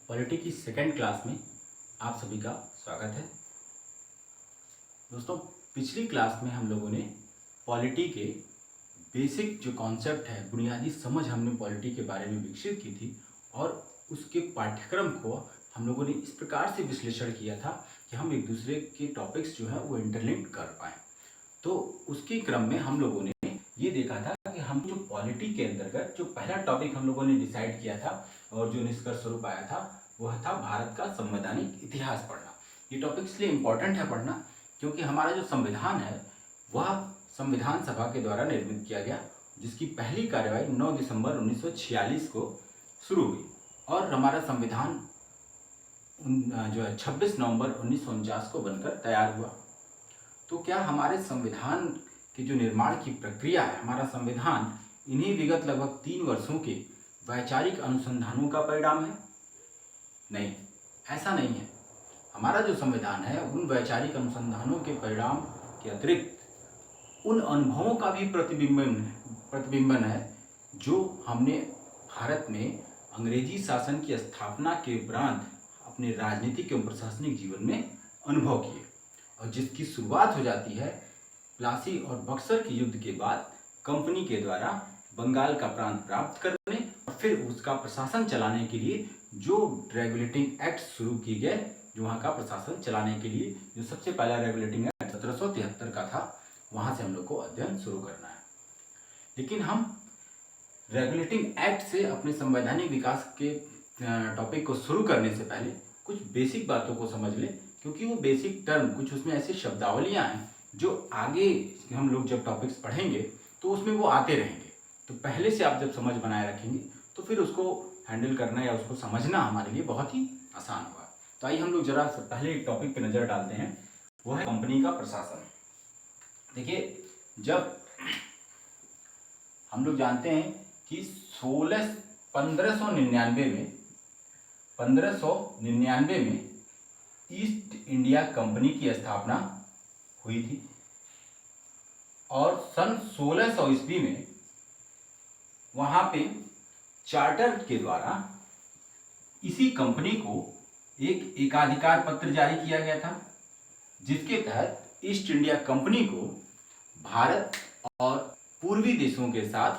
Polity की second class में आप सभी का स्वागत है। दोस्तों, पिछली क्लास में हम लोगों ने पॉलिटी के बेसिक जो कॉन्सेप्ट है, बुनियादी समझ हमने पॉलिटी के बारे में विकसित की थी और उसके पाठ्यक्रम को हम लोगों ने इस प्रकार से विश्लेषण किया था कि हम एक दूसरे के टॉपिक्स जो है वो इंटरलिंक कर पाएँ। तो उसके क्रम में हम लोगों ने ये देखा था कि हम जो पॉलिटी के अंतर्गत जो पहला टॉपिक हम लोगों ने डिसाइड किया था और जो निष्कर्ष स्वरूप आया था वह था भारत का संवैधानिक इतिहास पढ़ना। ये टॉपिक इसलिए इम्पोर्टेंट है पढ़ना क्योंकि हमारा जो संविधान है वह संविधान सभा के द्वारा निर्मित किया गया, जिसकी पहली कार्यवाही 9 दिसंबर 1946 को शुरू हुई और हमारा संविधान जो है 26 नवंबर 1949 को बनकर तैयार हुआ। तो क्या हमारे संविधान के जो निर्माण की प्रक्रिया है, हमारा संविधान इन्हीं विगत लगभग 3 वर्षों के वैचारिक अनुसंधानों का परिणाम है? नहीं, ऐसा नहीं है। हमारा जो संविधान है उन वैचारिक अनुसंधानों के परिणाम के अतिरिक्त उन अनुभवों का भी प्रतिबिंबन है जो हमने भारत में अंग्रेजी शासन की स्थापना के उपरांत अपने राजनीतिक एवं प्रशासनिक जीवन में अनुभव किए और जिसकी शुरुआत हो जाती है प्लासी और बक्सर के युद्ध के बाद कंपनी के द्वारा बंगाल का प्रांत प्राप्त करने और फिर उसका प्रशासन चलाने के लिए जो रेगुलेटिंग एक्ट शुरू किए गए, जो वहाँ का प्रशासन चलाने के लिए जो सबसे पहला रेगुलेटिंग एक्ट 1773 का था, वहाँ से हम लोग को अध्ययन शुरू करना है। लेकिन हम रेगुलेटिंग एक्ट से अपने संवैधानिक विकास के टॉपिक को शुरू करने से पहले कुछ बेसिक बातों को समझ लें, क्योंकि वो बेसिक टर्म कुछ उसमें ऐसी शब्दावलियाँ हैं जो आगे हम लोग जब टॉपिक्स पढ़ेंगे तो उसमें वो आते रहेंगे। तो पहले से आप जब समझ बनाए रखेंगे तो फिर उसको हैंडल करना या उसको समझना हमारे लिए बहुत ही आसान होगा। तो आइए हम लोग जरा पहले एक टॉपिक पे नज़र डालते हैं, वो है कंपनी का प्रशासन। देखिए, जब हम लोग जानते हैं कि 1599 में ईस्ट इंडिया कंपनी की स्थापना हुई थी और सन 1600 ईस्वी में वहां पे चार्टर के द्वारा इसी कंपनी को एक एकाधिकार पत्र जारी किया गया था, जिसके तहत ईस्ट इंडिया कंपनी को भारत और पूर्वी देशों के साथ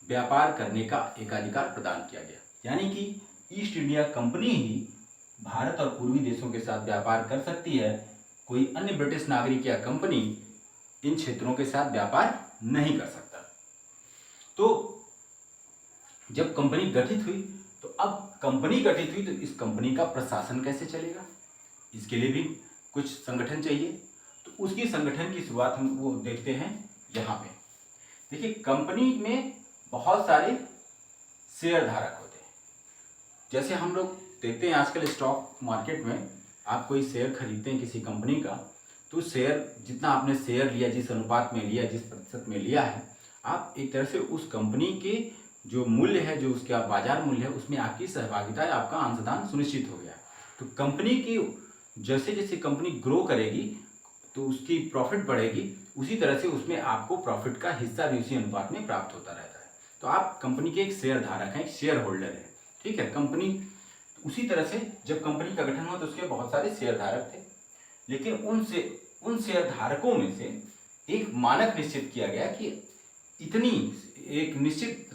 व्यापार करने का एकाधिकार प्रदान किया गया। यानी कि ईस्ट इंडिया कंपनी ही भारत और पूर्वी देशों के साथ व्यापार कर सकती है, कोई अन्य ब्रिटिश नागरिक या कंपनी इन क्षेत्रों के साथ व्यापार नहीं कर सकता। तो जब कंपनी गठित हुई तो अब कंपनी गठित हुई तो इस कंपनी का प्रशासन कैसे चलेगा, इसके लिए भी कुछ संगठन चाहिए। तो उसकी संगठन की शुरुआत हम वो देखते हैं यहाँ पे। देखिए, कंपनी में बहुत सारे शेयर धारक होते हैं। जैसे हम लोग देखते हैं आजकल स्टॉक मार्केट में आप कोई शेयर खरीदते हैं किसी कंपनी का, तो शेयर जितना आपने शेयर लिया, जिस अनुपात में लिया, जिस प्रतिशत में लिया है, आप एक तरह से उस कंपनी के जो मूल्य है, जो उसका बाजार मूल्य है, उसमें आपकी सहभागिता या आपका अंशदान सुनिश्चित हो गया। तो कंपनी की जैसे जैसे कंपनी ग्रो करेगी तो उसकी प्रॉफिट बढ़ेगी, उसी तरह से उसमें आपको प्रॉफिट का हिस्सा भी उसी अनुपात में प्राप्त होता रहता है। तो आप कंपनी के एक शेयर धारक हैं, एक शेयर होल्डर है, ठीक है। कंपनी उसी तरह से जब कंपनी का गठन हुआ तो उसके बहुत सारे शेयर धारक थे, लेकिन उन शेयर धारकों में से एक मानक निश्चित किया गया कि इतनी एक निश्चित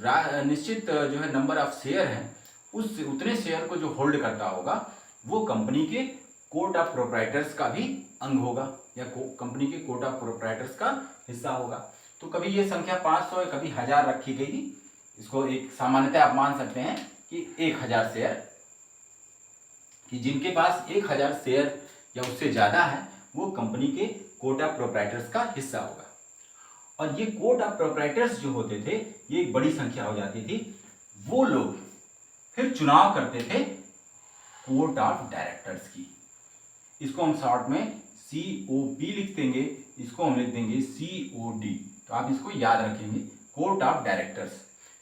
जो है नंबर ऑफ शेयर हैं, उस उतने शेयर को जो होल्ड करता होगा वो कंपनी के कोर्ट ऑफ प्रोप्राइटर्स का भी अंग होगा या कंपनी के कोर्ट ऑफ प्रोप्राइटर्स का हिस्सा होगा। तो कभी ये संख्या 500 है, कभी 1000 रखी गई थी। इसको एक सामान्यतः आप मान सकते हैं कि 1000 शेयर, कि जिनके पास 1000 शेयर या उससे ज़्यादा है वो कंपनी के कोर्ट ऑफ प्रोप्राइटर्स का हिस्सा होगा। और ये कोर्ट ऑफ प्रोप्राइटर्स जो होते थे, ये एक बड़ी संख्या हो जाती थी। वो लोग फिर चुनाव करते थे कोर्ट ऑफ डायरेक्टर्स की। इसको हम शॉर्ट में COP लिख देंगे, इसको हम लिख देंगे COD। तो आप इसको याद रखेंगे, कोर्ट ऑफ डायरेक्टर्स।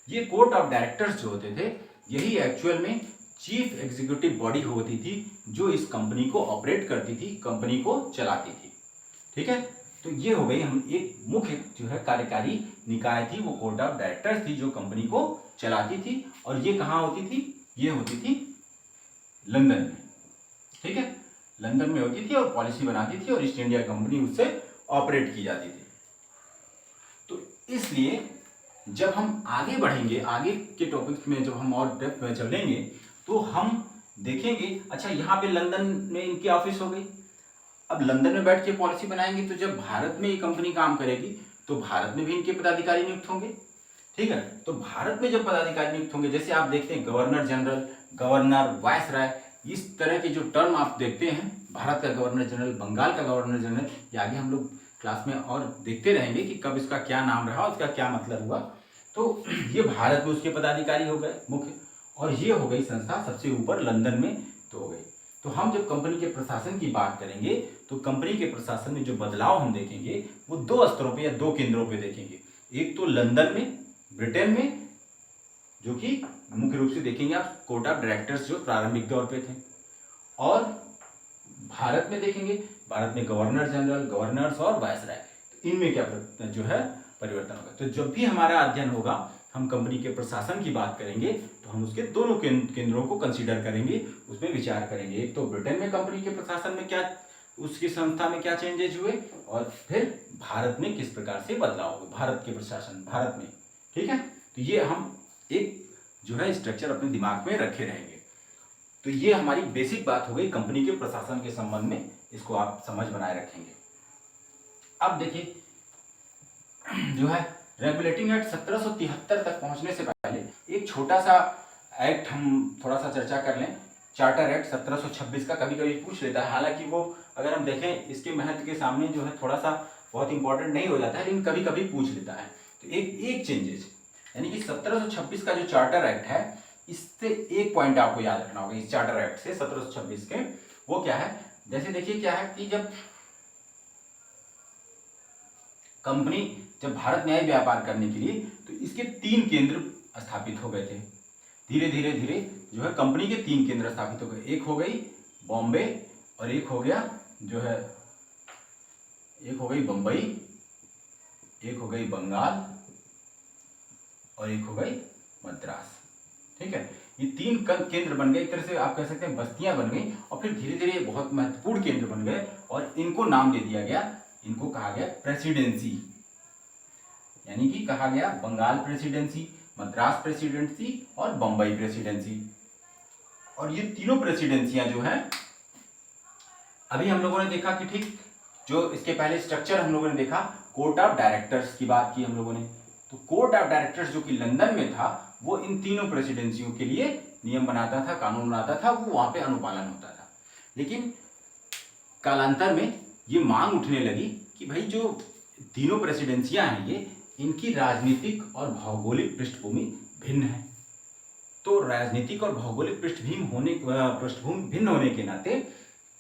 ये कोर्ट ऑफ डायरेक्टर्स जो होते थे, यही एक्चुअल में चीफ एग्जीक्यूटिव बॉडी होती थी जो इस कंपनी को ऑपरेट करती थी, कंपनी को चलाती थी, ठीक है। तो ये हो गई हम एक मुख्य जो है कार्यकारी निकाय थी, वो कोर्ट ऑफ डायरेक्टर्स थी जो कंपनी को चलाती थी। और ये कहाँ होती थी? ये होती थी लंदन में, ठीक है, लंदन में होती थी और पॉलिसी बनाती थी और ईस्ट इंडिया कंपनी उससे ऑपरेट की जाती थी। तो इसलिए जब हम आगे बढ़ेंगे, आगे के टॉपिक्स में जब हम और डेप्थ में चलेंगे तो हम देखेंगे, अच्छा यहाँ पे लंदन में इनकी ऑफिस हो गई, अब लंदन में बैठ के पॉलिसी बनाएंगे तो जब भारत में ये कंपनी काम करेगी तो भारत में भी इनके पदाधिकारी नियुक्त होंगे, ठीक है। तो भारत में जब पदाधिकारी नियुक्त होंगे, जैसे आप देखते हैं गवर्नर जनरल, गवर्नर, वायसराय, इस तरह के जो टर्म आप देखते हैं, भारत का गवर्नर जनरल, बंगाल का गवर्नर जनरल, ये आगे हम लोग क्लास में और देखते रहेंगे कि कब इसका क्या नाम रहा, उसका क्या मतलब हुआ। तो ये भारत में उसके पदाधिकारी हो गए मुख्य, और ये हो गई संस्था सबसे ऊपर लंदन में तो हो गई। तो हम जब कंपनी के प्रशासन की बात करेंगे तो कंपनी के प्रशासन में जो बदलाव हम देखेंगे वो दो स्तरों पे या दो केंद्रों पे देखेंगे। एक तो लंदन में, ब्रिटेन में, जो कि मुख्य रूप से देखेंगे आप कोर्ट ऑफ डायरेक्टर्स जो प्रारंभिक दौर पे थे, और भारत में देखेंगे, भारत में गवर्नर जनरल, गवर्नर्स और वायसराय, इनमें क्या जो है परिवर्तन होगा। तो जब भी हमारा अध्ययन होगा, हम कंपनी के प्रशासन की बात करेंगे तो हम उसके दोनों केंद्रों को कंसीडर करेंगे, उसमें विचार करेंगे। एक तो ब्रिटेन में कंपनी के प्रशासन में क्या, उसकी संस्था में क्या चेंजेज हुए, और फिर भारत में किस प्रकार से बदलाव हुए, भारत के प्रशासन, भारत में, ठीक है। तो ये हम एक जो है स्ट्रक्चर अपने दिमाग में रखे रहेंगे। तो ये हमारी बेसिक बात हो गई कंपनी के प्रशासन के संबंध में, इसको आप समझ बनाए रखेंगे। अब देखिए जो है रेगुलेटिंग एक्ट 1773 तक पहुंचने से पहले एक छोटा सा एक्ट हम थोड़ा सा चर्चा कर लें। चार्टर एक्ट 1726 का कभी कभी पूछ लेता है, हालांकि वो अगर हम देखें इसके महत्व के सामने जो है थोड़ा सा बहुत इंपॉर्टेंट नहीं हो जाता है, लेकिन कभी कभी पूछ लेता है। तो एक चेंजेस, यानी कि 1726 का जो चार्टर एक्ट है, इससे एक पॉइंट आपको याद रखना होगा इस चार्टर एक्ट से 1726 के, वो क्या है, जैसे देखिए क्या है कि जब कंपनी जब भारत में आई व्यापार करने के लिए तो इसके 3 केंद्र स्थापित हो गए थे। धीरे धीरे धीरे जो है कंपनी के 3 केंद्र स्थापित हो गए, एक हो गई बॉम्बे, और एक हो गया जो है, एक हो गई बंबई, एक हो गई बंगाल, और एक हो गई मद्रास, ठीक है। ये 3 केंद्र बन गए, एक तरह से आप कह सकते हैं बस्तियां बन गई, और फिर धीरे धीरे बहुत महत्वपूर्ण केंद्र बन गए, और इनको नाम दे दिया गया, इनको कहा गया प्रेसिडेंसी, यानी कि कहा गया बंगाल प्रेसिडेंसी, मद्रास प्रेसिडेंसी और बंबई प्रेसिडेंसी। और ये तीनों प्रेसिडेंसियां जो हैं, अभी हम लोगों ने देखा कि ठीक जो इसके पहले स्ट्रक्चर हम लोगों ने देखा, कोर्ट ऑफ डायरेक्टर्स की बात की हम लोगों ने, तो कोर्ट ऑफ डायरेक्टर्स जो कि लंदन में था, वो इन तीनों प्रेसिडेंसियों के लिए नियम बनाता था, कानून बनाता था, वो वहां पे अनुपालन होता था। लेकिन कालांतर में ये मांग उठने लगी कि भाई जो तीनों प्रेसिडेंसियां हैं, ये इनकी राजनीतिक और भौगोलिक पृष्ठभूमि भिन्न है। तो राजनीतिक और भौगोलिक पृष्ठभूमि भिन्न होने के नाते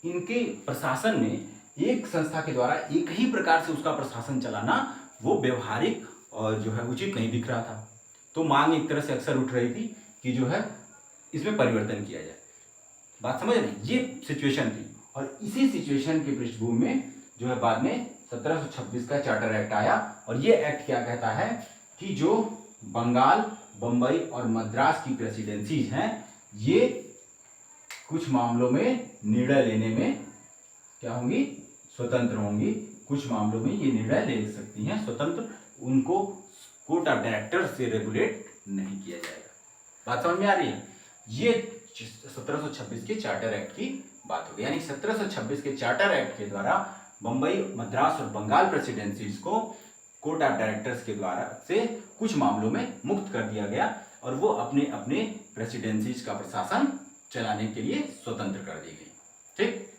इनके प्रशासन में एक संस्था के द्वारा एक ही प्रकार से उसका प्रशासन चलाना वो व्यवहारिक और जो है उचित नहीं दिख रहा था। तो मांग एक तरह से अक्सर उठ रही थी कि जो है इसमें परिवर्तन किया जाए। बात समझ रहे, ये सिचुएशन थी, और इसी सिचुएशन की पृष्ठभूमि में जो है बाद में 1726 का चार्टर एक्ट आया। और ये एक्ट क्या कहता है कि जो बंगाल, बंबई और मद्रास की प्रेसिडेंसीज हैं, ये कुछ मामलों में निर्णय लेने में क्या होंगी, स्वतंत्र होंगी। कुछ मामलों में ये निर्णय ले सकती हैं स्वतंत्र, उनको कोर्ट ऑफ डायरेक्टर से रेगुलेट नहीं किया जाएगा। बात समझ में आ रही है? ये 1726 के चार्टर एक्ट की बात होगी, यानी 1726 के चार्टर एक्ट के द्वारा बंबई, मद्रास और बंगाल प्रेसिडेंसीज को कोर्ट ऑफ डायरेक्टर्स के द्वारा से कुछ मामलों में मुक्त कर दिया गया, और वो अपने अपने प्रेसिडेंसीज का प्रशासन चलाने के लिए स्वतंत्र कर दी गई। ठीक,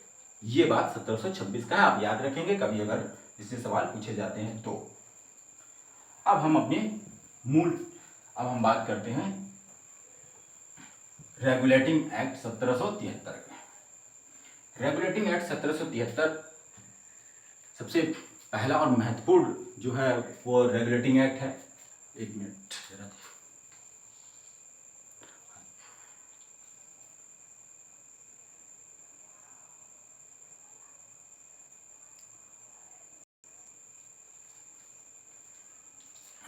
ये बात 1726 का है, आप याद रखेंगे कभी अगर इससे सवाल पूछे जाते हैं तो। अब हम बात करते हैं रेगुलेटिंग एक्ट 1773 के। रेगुलेटिंग एक्ट 1773 सबसे पहला और महत्वपूर्ण जो है वो रेगुलेटिंग एक्ट है। एक मिनट जरा,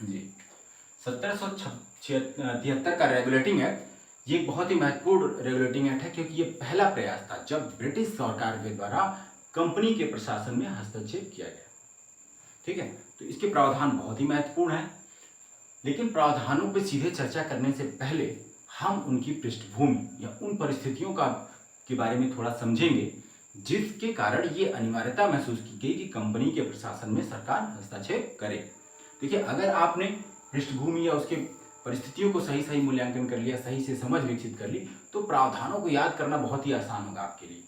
जी 1773 का रेगुलेटिंग एक्ट ये एक बहुत ही महत्वपूर्ण रेगुलेटिंग एक्ट है, क्योंकि ये पहला प्रयास था जब ब्रिटिश सरकार के द्वारा कंपनी के प्रशासन में हस्तक्षेप किया गया। ठीक है, तो इसके प्रावधान बहुत ही महत्वपूर्ण है, लेकिन प्रावधानों पर सीधे चर्चा करने से पहले हम उनकी पृष्ठभूमि या उन परिस्थितियों का के बारे में थोड़ा समझेंगे जिसके कारण ये अनिवार्यता महसूस की गई कि कंपनी के प्रशासन में सरकार हस्तक्षेप करे। देखिए, अगर आपने पृष्ठभूमि या उसके परिस्थितियों को सही सही मूल्यांकन कर लिया, सही से समझ विकसित कर ली, तो प्रावधानों को याद करना बहुत ही आसान होगा आपके लिए।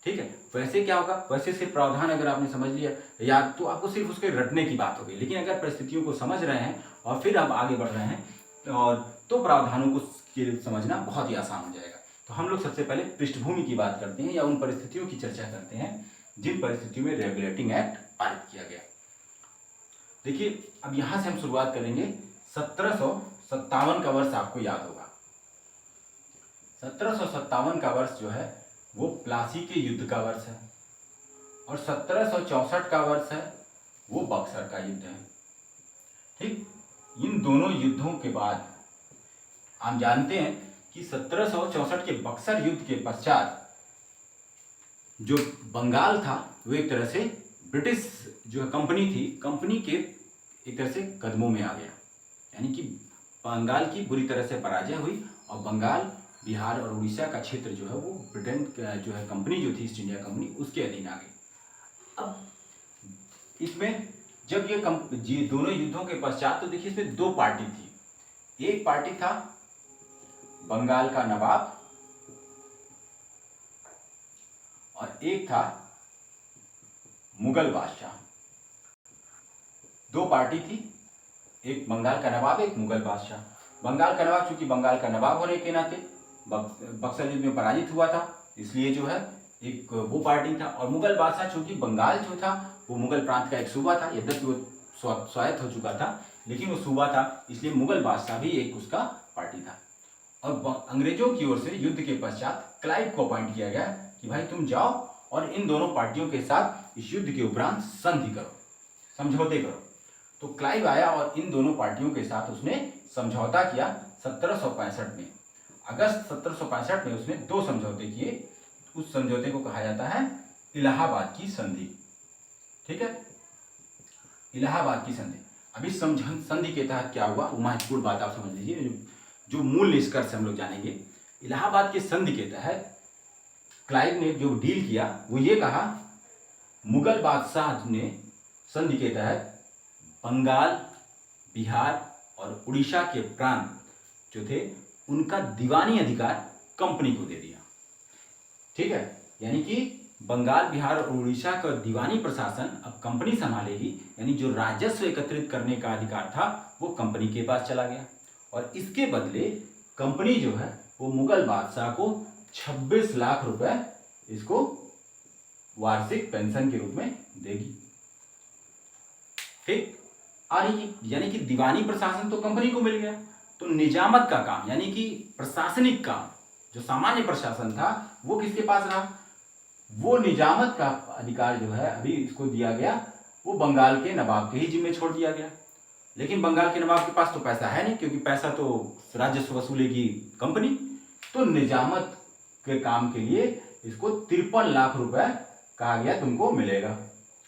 ठीक है, वैसे क्या होगा, वैसे सिर्फ प्रावधान अगर आपने समझ लिया याद, तो आपको सिर्फ उसके रटने की बात हो गई। लेकिन अगर परिस्थितियों को समझ रहे हैं और फिर आप आगे बढ़ रहे हैं और तो प्रावधानों को समझना बहुत ही आसान हो जाएगा। तो हम लोग सबसे पहले पृष्ठभूमि की बात करते हैं या उन परिस्थितियों की चर्चा करते हैं जिन परिस्थितियों में रेगुलेटिंग एक्ट पारित किया गया। देखिए, अब यहां से हम शुरुआत करेंगे। 1757 का वर्ष आपको याद होगा। 1757 का वर्ष जो है वो प्लासी के युद्ध का वर्ष है और 1764 का वर्ष है वो बक्सर का युद्ध है। ठीक, इन दोनों युद्धों के बाद हम जानते हैं कि 1764 के बक्सर युद्ध के पश्चात जो बंगाल था वो एक तरह से ब्रिटिश जो कंपनी थी, कंपनी के एक तरह से कदमों में आ गया। यानी कि बंगाल की बुरी तरह से पराजय हुई और बंगाल, बिहार और उड़ीसा का क्षेत्र जो है वो ब्रिटेन जो है कंपनी जो थी ईस्ट इंडिया कंपनी उसके अधीन आ गई। अब इसमें जब ये दोनों युद्धों के पश्चात, तो देखिए इसमें दो पार्टी थी। एक पार्टी था बंगाल का नवाब और एक था मुगल बादशाह। दो पार्टी थी, एक बंगाल का नवाब, एक मुगल बादशाह। बंगाल का नवाब चूंकि बंगाल का नवाब होने के नाते बक्सर युद्ध में पराजित हुआ था, इसलिए जो है एक वो पार्टी था। और मुगल बादशाह चूंकि बंगाल जो था वो मुगल प्रांत का एक सूबा था, यद्यपि वो स्वायत्त हो चुका था लेकिन वो सूबा था, इसलिए मुगल बादशाह भी एक उसका पार्टी था। और अंग्रेजों की ओर से युद्ध के पश्चात क्लाइव को अपॉइंट किया गया कि भाई तुम जाओ और इन दोनों पार्टियों के साथ इस युद्ध के उपरांत संधि करो, समझौते करो। तो क्लाइव आया और इन दोनों पार्टियों के साथ उसने समझौता किया 1765 में। अगस्त 1765 में उसने दो समझौते किए। उस समझौते को कहा जाता है इलाहाबाद की संधि। ठीक है, इलाहाबाद की संधि। अब इस संधि के तहत क्या हुआ, वो महत्वपूर्ण बात आप समझ लीजिए, जो मूल निष्कर्ष हम लोग जानेंगे। इलाहाबाद के संधि के तहत क्लाइव ने जो डील किया वो ये कहा, मुगल बादशाह ने संधि के तहत बंगाल, बिहार और उड़ीसा के प्रांत जो थे उनका दीवानी अधिकार कंपनी को दे दिया। ठीक है, यानी कि बंगाल, बिहार और उड़ीसा का दीवानी प्रशासन अब कंपनी संभालेगी, यानी जो राजस्व एकत्रित करने का अधिकार था वो कंपनी के पास चला गया। और इसके बदले कंपनी जो है वो मुगल बादशाह को 26 लाख रुपए इसको वार्षिक पेंशन के रूप में देगी। ठीक, और यानी कि दीवानी प्रशासन तो कंपनी को मिल गया, तो निजामत का काम यानी कि प्रशासनिक काम जो सामान्य प्रशासन था वो किसके पास रहा, वो निजामत का अधिकार जो है अभी इसको दिया गया, वो बंगाल के नवाब के ही जिम्मे छोड़ दिया गया। लेकिन बंगाल के नवाब के पास तो पैसा है नहीं, क्योंकि पैसा तो राजस्व वसूलेगी कंपनी। तो निजामत के काम के लिए इसको 53 लाख रुपए कहा गया तुमको मिलेगा।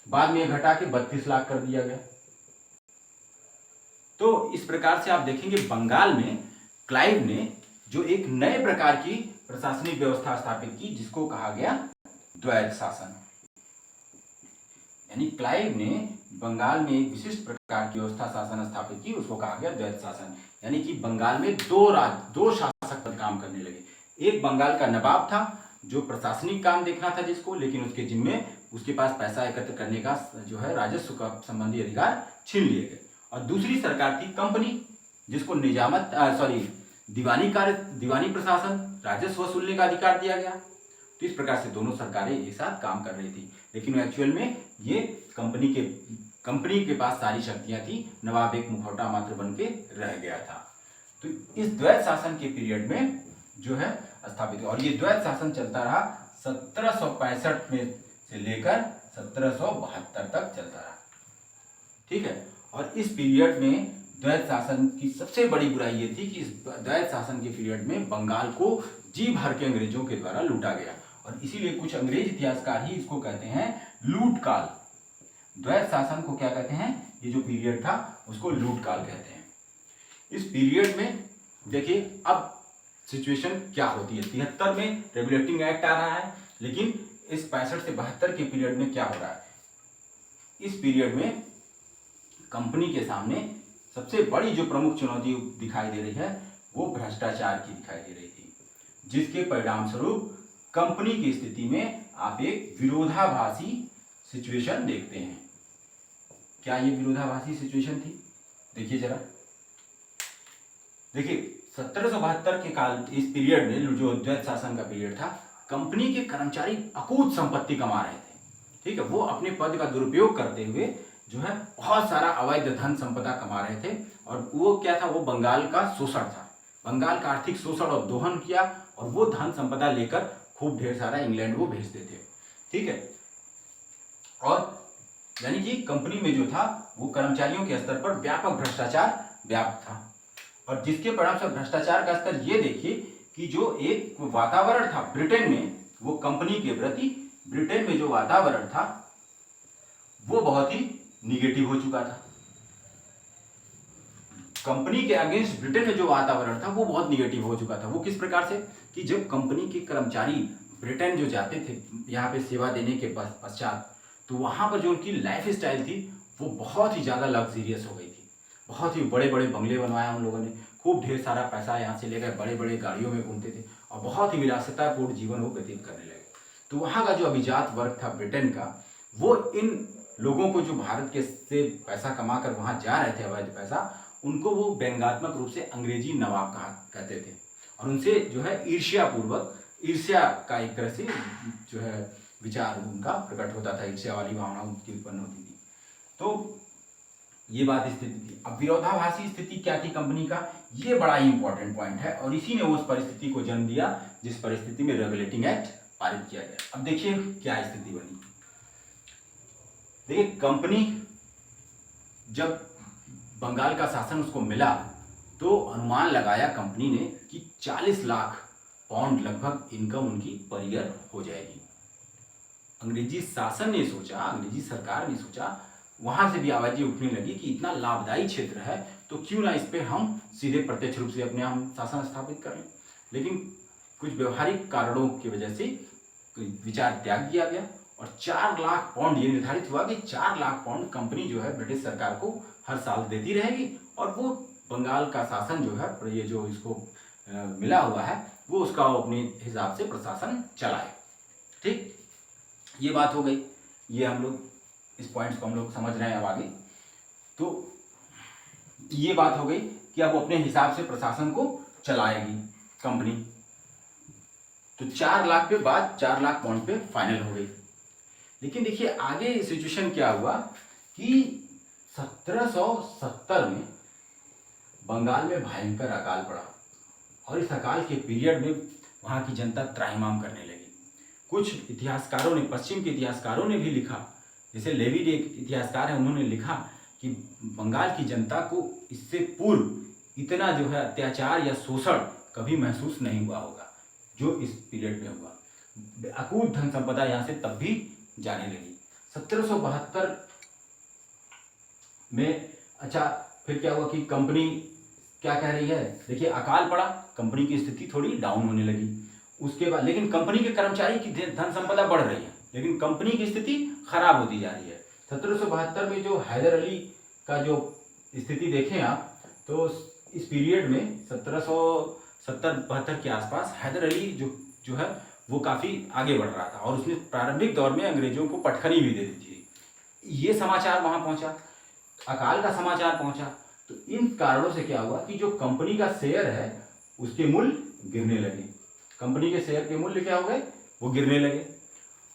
बाद में घटा के 32 लाख कर दिया गया। तो इस प्रकार से आप देखेंगे बंगाल में क्लाइव ने जो एक नए प्रकार की प्रशासनिक व्यवस्था स्थापित की जिसको कहा गया द्वैध शासन। यानी क्लाइव ने बंगाल में एक विशिष्ट प्रकार की व्यवस्था शासन स्थापित की, उसको कहा गया द्वैध शासन। यानी कि बंगाल में दो शासक पद काम करने लगे। एक बंगाल का नवाब था जो प्रशासनिक काम देखना था जिसको, लेकिन उसके जिम्मे उसके पास पैसा एकत्र करने का जो है राजस्व का संबंधी अधिकार छीन लिए गए। और दूसरी सरकार थी कंपनी जिसको दीवानी प्रशासन, राजस्व वसूलने का अधिकार दिया गया। तो इस प्रकार से दोनों सरकारें एक साथ काम कर रही थी, लेकिन एक्चुअल में ये कंपनी के पास सारी शक्तियां थी, नवाब एक मुखौटा मात्र बन के रह गया था। तो इस द्वैध शासन के पीरियड में जो है स्थापित हुआ, और ये द्वैध शासन चलता रहा 1765 में से लेकर 1772 तक चलता रहा। ठीक है, और इस पीरियड में द्वैत शासन की सबसे बड़ी बुराई ये थी कि इस द्वैत शासन के पीरियड में बंगाल को जी भर के अंग्रेजों के द्वारा लूटा गया, और इसीलिए कुछ अंग्रेज इतिहासकार ही इसको कहते हैं लूट काल। द्वैत शासन को क्या कहते हैं, ये जो पीरियड था उसको लूट काल कहते हैं। इस पीरियड में देखिए अब सिचुएशन क्या होती है। 73 में रेगुलेटिंग एक्ट आ रहा है, लेकिन इस 65 से 72 के पीरियड में क्या हो रहा है, इस पीरियड में कंपनी के सामने सबसे बड़ी जो प्रमुख चुनौती दिखाई दे रही है वो भ्रष्टाचार की दिखाई दे रही थी, जिसके परिणाम स्वरूप कंपनी की स्थिति में आप एक विरोधाभासी सिचुएशन देखते हैं। क्या ये विरोधाभासी सिचुएशन थी, देखिए जरा। देखिए 1772 के काल, इस पीरियड में जो द्वैत शासन का पीरियड था, कंपनी के कर्मचारी अकूत संपत्ति कमा रहे थे, ठीक है। वो अपने पद का दुरुपयोग करते हुए जो है बहुत सारा अवैध धन संपदा कमा रहे थे, और वो क्या था, वो बंगाल का शोषण था। बंगाल का आर्थिक शोषण और दोहन किया, और वो धन संपदा लेकर खूब ढेर सारा इंग्लैंड वो भेजते थे, ठीक है। और यानी कि कंपनी में जो था वो कर्मचारियों के स्तर पर व्यापक भ्रष्टाचार व्याप्त था, और जिसके परिणाम से भ्रष्टाचार का स्तर ये देखिए कि जो एक वातावरण था ब्रिटेन में, वो कंपनी के प्रति ब्रिटेन में जो वातावरण था वो बहुत ही निगेटिव हो चुका था। कंपनी के अगेंस्ट ब्रिटेन में जो वातावरण था वो बहुत निगेटिव हो चुका था। वो किस प्रकार से कि जब कंपनी के कर्मचारी ब्रिटेन जो जाते थे यहाँ पे सेवा देने के पश्चात, तो वहाँ पर जो उनकी लाइफ स्टाइल थी वो बहुत ही ज़्यादा लग्जरियस हो गई थी। बहुत ही बड़े बड़े बंगले बनवाया उन लोगों ने, खूब ढेर सारा पैसा यहाँ से लेकर बड़े बड़े गाड़ियों में घूमते थे, और बहुत ही विलासितापूर्ण जीवन वो व्यतीत करने लगे। तो वहाँ का जो अभिजात वर्ग था ब्रिटेन का, वो इन लोगों को जो भारत के से पैसा कमा कर वहाँ जा रहे थे अवैध पैसा, उनको वो व्यंग्यात्मक रूप से अंग्रेजी नवाब कहते थे, और उनसे जो है ईर्ष्या का एक तरह से जो है विचार उनका प्रकट होता था, ईर्ष्या वाली भावना उनकी उत्पन्न होती थी। तो ये बात स्थिति थी। अब विरोधाभासी स्थिति क्या थी कंपनी का, ये बड़ा ही इंपॉर्टेंट पॉइंट है, और इसी ने उस परिस्थिति को जन्म दिया जिस परिस्थिति में रेगुलेटिंग एक्ट पारित किया गया। अब देखिए क्या स्थिति बनी। देखिए कंपनी जब बंगाल का शासन उसको मिला, तो अनुमान लगाया कंपनी ने कि 40 लाख पाउंड लगभग इनकम उनकी पर ईयर हो जाएगी। अंग्रेजी शासन ने सोचा, अंग्रेजी सरकार ने सोचा, वहां से भी आवाजें उठने लगी कि इतना लाभदायी क्षेत्र है तो क्यों ना इस पे हम सीधे प्रत्यक्ष रूप से अपने हम शासन स्थापित कर लें। लेकिन कुछ व्यवहारिक कारणों की वजह से विचार त्याग दिया गया, और 4 लाख पाउंड ये निर्धारित हुआ कि 4 लाख पाउंड कंपनी जो है ब्रिटिश सरकार को हर साल देती रहेगी, और वो बंगाल का शासन जो है, ये जो इसको मिला हुआ है, वो उसका अपने हिसाब से प्रशासन चलाए। ठीक, ये बात हो गई। ये हम लोग इस पॉइंट्स को हम लोग समझ रहे हैं अब आगे। तो ये बात हो गई कि अब अपने हिसाब से प्रशासन को चलाएगी कंपनी। तो 4 लाख पे बात 4 लाख पाउंड पे फाइनल हो गई। लेकिन देखिए आगे सिचुएशन क्या हुआ कि 1770 में बंगाल में भयंकर अकाल पड़ा, और इस अकाल के पीरियड में वहाँ की जनता त्राहिमाम करने लगी। कुछ इतिहासकारों ने, पश्चिम के इतिहासकारों ने भी लिखा, जैसे लेविड एक इतिहासकार है, उन्होंने लिखा कि बंगाल की जनता को इससे पूर्व इतना जो है अत्याचार या शोषण कभी महसूस नहीं हुआ होगा जो इस पीरियड में हुआ। अकूत धन संपदा यहाँ से तब भी जाने लगी। 1772 में अच्छा फिर क्या हुआ कि कंपनी क्या कह रही है, देखिए अकाल पड़ा, कंपनी की स्थिति थोड़ी डाउन होने लगी। उसके बाद लेकिन कंपनी के कर्मचारी की धन संपदा बढ़ रही है, लेकिन कंपनी की स्थिति खराब होती जा रही है। 1772 में जो हैदर अली का जो स्थिति देखें आप, तो इस पीरियड में 1770-72 के आसपास हैदर अली जो है वो काफ़ी आगे बढ़ रहा था, और उसने प्रारंभिक दौर में अंग्रेजों को पटखनी भी दे दी थी। ये समाचार वहाँ पहुँचा, अकाल का समाचार पहुँचा। तो इन कारणों से क्या हुआ कि जो कंपनी का शेयर है उसके मूल्य गिरने लगे। कंपनी के शेयर के मूल्य क्या हो गए, वो गिरने लगे,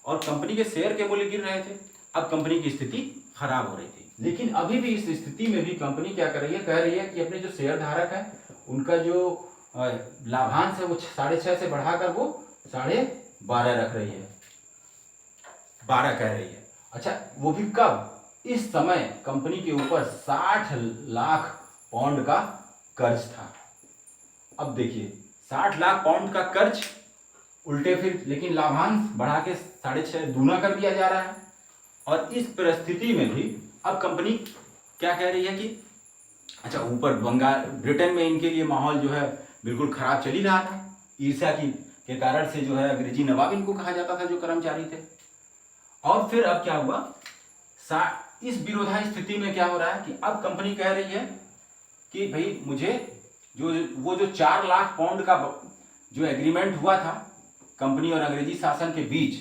और कंपनी के शेयर के मूल्य गिर रहे थे। अब कंपनी की स्थिति खराब हो रही थी। लेकिन अभी भी इस स्थिति में भी कंपनी क्या कर रही है, कह रही है कि अपने जो शेयर धारक है उनका जो लाभांश है वो 6.5 से बढ़ाकर वो 12.5 रख रही है, 12 कह रही है। अच्छा वो भी कब, इस समय कंपनी के ऊपर 60 लाख पाउंड का कर्ज था। अब देखिए 60 लाख पाउंड का कर्ज उल्टे फिर लेकिन लाभांश बढ़ा के 6.5 दूना कर दिया जा रहा है। और इस परिस्थिति में भी अब कंपनी क्या कह रही है कि अच्छा, ऊपर बंगाल ब्रिटेन में इनके लिए माहौल जो है बिल्कुल खराब चल ही रहा था, ईर्ष्या की के कारण से जो है अंग्रेजी नवाब इनको कहा जाता था जो कर्मचारी थे। और फिर अब क्या हुआ, इस विरोधाभासी स्थिति में क्या हो रहा है कि अब कंपनी कह रही है कि भाई मुझे जो 4 लाख पाउंड का जो एग्रीमेंट हुआ था कंपनी और अंग्रेजी शासन के बीच,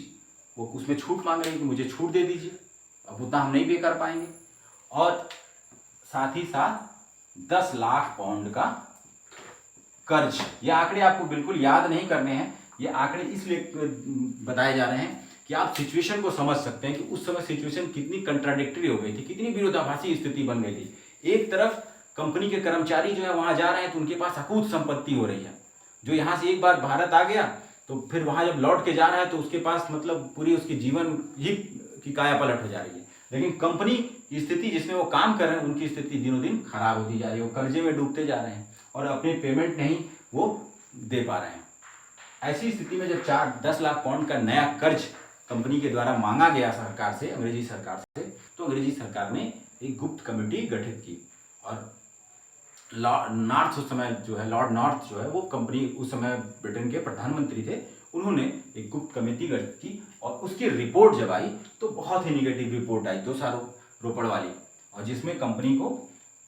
वो उसमें छूट मांग रही है कि मुझे छूट दे दीजिए, अब उतना हम नहीं पे कर पाएंगे। और साथ ही साथ 10 लाख पाउंड का कर्ज। ये आंकड़े आपको बिल्कुल याद नहीं करने हैं, ये आंकड़े इसलिए बताए जा रहे हैं कि आप सिचुएशन को समझ सकते हैं कि उस समय सिचुएशन कितनी कंट्राडिक्टरी हो गई थी, कितनी विरोधाभासी स्थिति बन गई थी। एक तरफ कंपनी के कर्मचारी जो है वहां जा रहे हैं तो उनके पास अकूत संपत्ति हो रही है, जो यहाँ से एक बार भारत आ गया तो फिर वहां जब लौट के जा रहा है तो उसके पास मतलब पूरी उसकी जीवन ही की काया पलट हो जा रही है। लेकिन कंपनी की स्थिति जिसमें वो काम कर रहे हैं उनकी स्थिति दिनों दिन खराब होती जा रही है, वो कर्जे में डूबते जा रहे हैं और अपने पेमेंट नहीं वो दे पा रहे हैं। ऐसी स्थिति में जब 10 लाख पाउंड का नया कर्ज कंपनी के द्वारा मांगा गया सरकार से, अंग्रेजी सरकार से, तो अंग्रेजी सरकार ने एक गुप्त कमेटी गठित की और नॉर्थ उस समय जो है लॉर्ड नॉर्थ जो है वो कंपनी उस समय ब्रिटेन के प्रधानमंत्री थे, उन्होंने एक गुप्त कमेटी गठित की और उसकी रिपोर्ट जब आई तो बहुत ही निगेटिव रिपोर्ट आई, दोषारोपण वाली, और जिसमें कंपनी को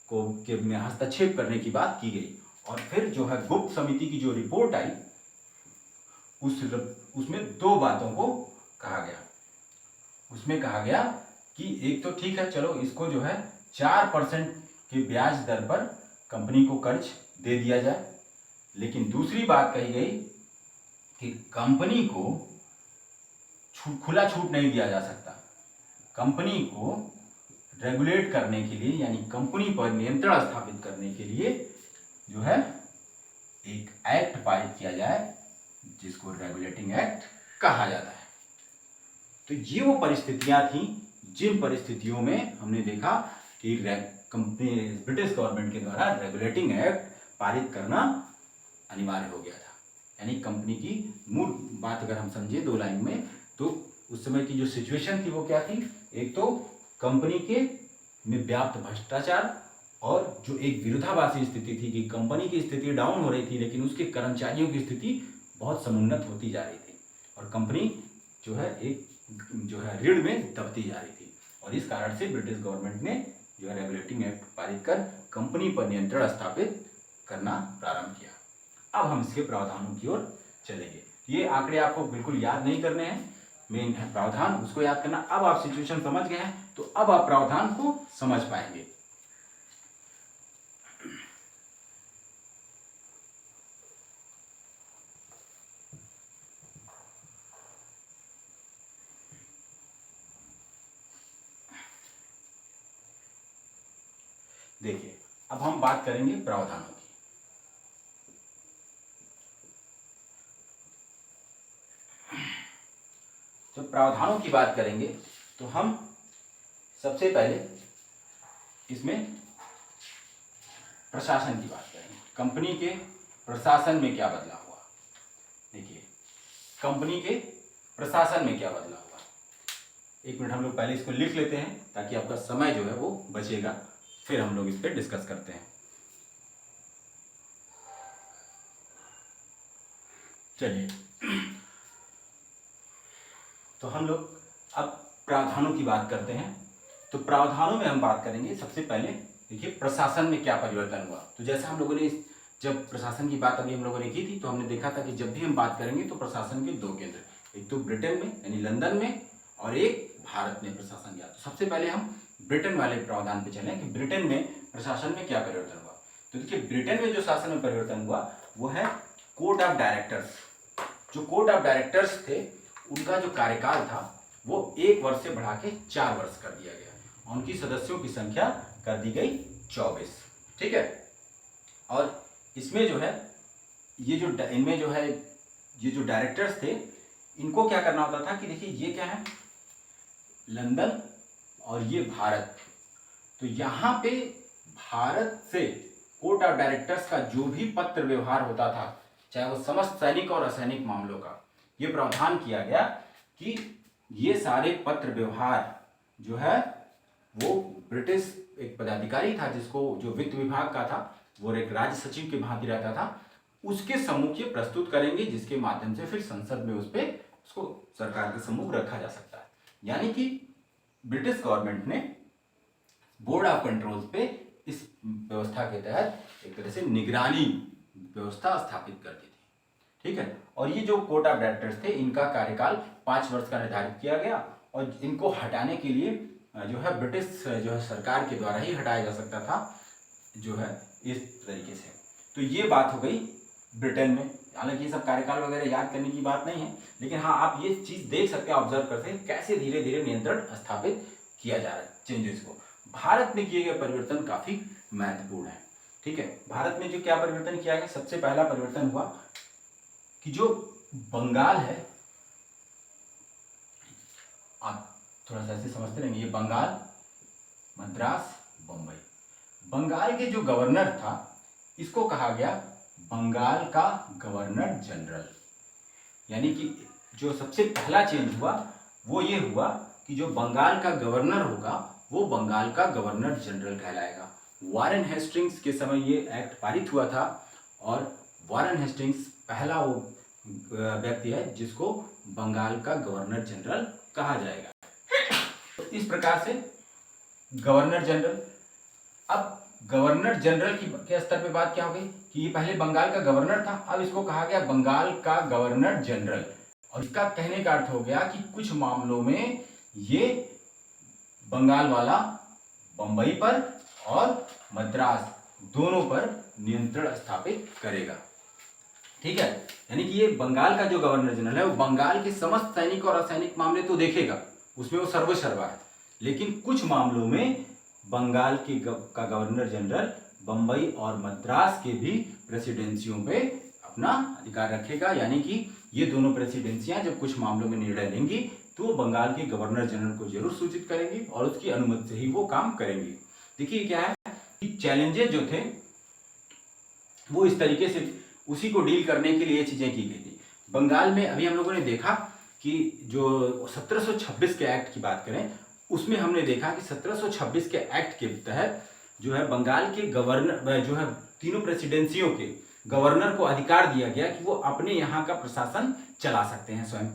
में हस्तक्षेप करने की बात की गई। और फिर जो है गुप्त समिति की जो रिपोर्ट आई उसमें 2 बातों को कहा गया। उसमें कहा गया कि एक तो ठीक है, चलो इसको जो है 4% के ब्याज दर पर कंपनी को कर्ज दे दिया जाए, लेकिन दूसरी बात कही गई कि कंपनी को खुला छूट नहीं दिया जा सकता। कंपनी को रेगुलेट करने के लिए यानी कंपनी पर नियंत्रण स्थापित करने के लिए जो है एक एक्ट पारित किया जाए जिसको रेगुलेटिंग एक्ट कहा जाता है। तो ये वो परिस्थितियां थी जिन परिस्थितियों में हमने देखा कि कंपनी ब्रिटिश गवर्नमेंट के द्वारा रेगुलेटिंग एक्ट पारित करना अनिवार्य हो गया था। यानी कंपनी की मूल बात अगर हम समझे 2 लाइन में तो उस समय की जो सिचुएशन थी वो क्या थी, एक तो कंपनी के में व्याप्त भ्रष्टाचार और जो एक विरोधाभासी स्थिति थी कि कंपनी की स्थिति डाउन हो रही थी लेकिन उसके कर्मचारियों की स्थिति बहुत समुन्नत होती जा रही थी और कंपनी जो है ऋण में दबती जा रही थी। और इस कारण से ब्रिटिश गवर्नमेंट ने जो है रेगुलेटिंग एक्ट पारित कर कंपनी पर नियंत्रण स्थापित करना प्रारंभ किया। अब हम इसके प्रावधानों की ओर चलेंगे। ये आंकड़े आपको बिल्कुल याद नहीं करने हैं, मेन है प्रावधान, उसको याद करना। अब आप सिचुएशन समझ गए हैं तो अब आप प्रावधान को समझ पाएंगे। देखिए अब हम बात करेंगे प्रावधानों की। जब प्रावधानों की बात करेंगे तो हम सबसे पहले इसमें प्रशासन की बात करेंगे। कंपनी के प्रशासन में क्या बदलाव हुआ। देखिए कंपनी के प्रशासन में क्या बदलाव हुआ। 1 मिनट हम लोग पहले इसको लिख लेते हैं ताकि आपका समय जो है वो बचेगा, फिर हम लोग इस पर डिस्कस करते हैं। चलिए तो हम लोग अब प्रावधानों की बात करते हैं। तो प्रावधानों में हम बात करेंगे सबसे पहले। देखिए प्रशासन में क्या परिवर्तन हुआ। तो जैसा हम लोगों ने जब प्रशासन की बात अभी हम लोगों ने की थी तो हमने देखा था कि जब भी हम बात करेंगे तो प्रशासन के 2 केंद्र, एक तो ब्रिटेन में यानी लंदन में और एक भारत में प्रशासन किया। तो सबसे पहले हम ब्रिटेन वाले प्रावधान पे चलें कि ब्रिटेन में प्रशासन में क्या परिवर्तन हुआ। तो देखिए ब्रिटेन में जो शासन में परिवर्तन हुआ वो है कोर्ट ऑफ डायरेक्टर्स। जो कोर्ट ऑफ डायरेक्टर्स थे उनका जो कार्यकाल था वो 1 वर्ष से बढ़ा के 4 वर्ष कर दिया गया। उनकी सदस्यों की संख्या कर दी गई 24। ठीक है। और इसमें जो है इनमें जो है ये जो डायरेक्टर्स थे इनको क्या करना होता था कि देखिए ये क्या है लंदन और ये भारत। तो यहाँ पे भारत से कोर्ट ऑफ डायरेक्टर्स का जो भी पत्र व्यवहार होता था, चाहे वो समस्त सैनिक और असैनिक मामलों का, ये प्रावधान किया गया कि ये सारे पत्र व्यवहार जो है वो ब्रिटिश एक पदाधिकारी था जिसको जो वित्त विभाग का था, वो एक राज्य सचिव के भांति रहता था, उसके सम्मुख ये प्रस्तुत करेंगे, जिसके माध्यम से फिर संसद में उसको सरकार के सम्मुख रखा जा सकता है। यानी कि ब्रिटिश गवर्नमेंट ने बोर्ड ऑफ कंट्रोल पे इस व्यवस्था के तहत एक तरह से निगरानी व्यवस्था स्थापित कर दी थी। ठीक है, और ये जो कोर्ट ऑफ डायरेक्टर्स थे, इनका कार्यकाल 5 वर्ष का निर्धारित किया गया और इनको हटाने के लिए जो है ब्रिटिश जो है सरकार के द्वारा ही हटाया जा सकता था, जो है इस तरीके से। तो ये बात हो गई ब्रिटेन में। हालांकि ये सब कार्यकाल वगैरह याद करने की बात नहीं है, लेकिन हाँ आप ये चीज देख सकते हैं, ऑब्जर्व करते हैं कैसे धीरे धीरे नियंत्रण स्थापित किया जा रहा है चेंजेस को। भारत में किए गए परिवर्तन काफी महत्वपूर्ण है। ठीक है, भारत में जो क्या परिवर्तन किया गया, सबसे पहला परिवर्तन हुआ कि जो बंगाल है, आप थोड़ा सा ऐसे समझते रहेंगे, ये बंगाल, मद्रास, बंबई, बंगाल के जो गवर्नर था इसको कहा गया बंगाल का गवर्नर जनरल। यानी कि जो सबसे पहला चेंज हुआ वो ये हुआ कि जो बंगाल का गवर्नर होगा वो बंगाल का गवर्नर जनरल कहलाएगा। वारेन हेस्टिंग्स के समय ये एक्ट पारित हुआ था और वारेन हेस्टिंग्स पहला वो व्यक्ति है जिसको बंगाल का गवर्नर जनरल कहा जाएगा। तो इस प्रकार से गवर्नर जनरल, अब गवर्नर जनरल के स्तर पे बात क्या हो गई कि ये पहले बंगाल का गवर्नर था, अब इसको कहा गया बंगाल का गवर्नर जनरल। और इसका कहने का अर्थ हो गया कि कुछ मामलों में ये बंगाल वाला बंबई पर और मद्रास दोनों पर नियंत्रण स्थापित करेगा। ठीक है, यानी कि ये बंगाल का जो गवर्नर जनरल है वो बंगाल के समस्त सैनिक और असैनिक मामले तो देखेगा, उसमें वो सर्वसर्वा है, लेकिन कुछ मामलों में बंगाल का गवर्नर जनरल बंबई और मद्रास के भी प्रेसिडेंसियों पे अपना अधिकार रखेगा। यानी कि ये दोनों प्रेसिडेंसियां जब कुछ मामलों में निर्णय लेंगी तो वो बंगाल के गवर्नर जनरल को जरूर सूचित करेंगी और उसकी अनुमति से ही वो काम करेंगी। देखिए क्या है कि चैलेंजेस जो थे वो इस तरीके से उसी को डील करने के लिए चीजें की गई थी। बंगाल में अभी हम लोगों ने देखा कि जो 1726 के एक्ट की बात करें उसमें हमने देखा कि 1726 के एक्ट के तहत जो है बंगाल के गवर्नर जो है तीनों प्रेसिडेंसियों के गवर्नर को अधिकार दिया गया कि वो अपने यहाँ का प्रशासन चला सकते हैं स्वयं।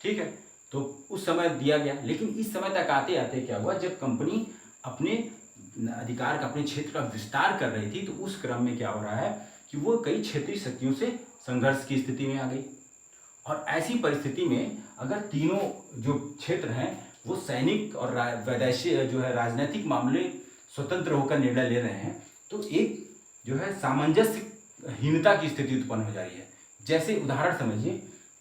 ठीक है, तो उस समय दिया गया, लेकिन इस समय तक आते आते क्या हुआ, जब कंपनी अपने अधिकार का, अपने क्षेत्र का विस्तार कर रही थी, तो उस क्रम में क्या हो रहा है कि वो कई क्षेत्रीय शक्तियों से संघर्ष की स्थिति में आ गई। और ऐसी परिस्थिति में अगर तीनों जो क्षेत्र हैं वो सैनिक और वैदेशिक जो है राजनीतिक मामले स्वतंत्र होकर निर्णय ले रहे हैं, तो एक जो है सामंजस्यहीनता की स्थिति उत्पन्न हो जा रही है। जैसे उदाहरण समझिए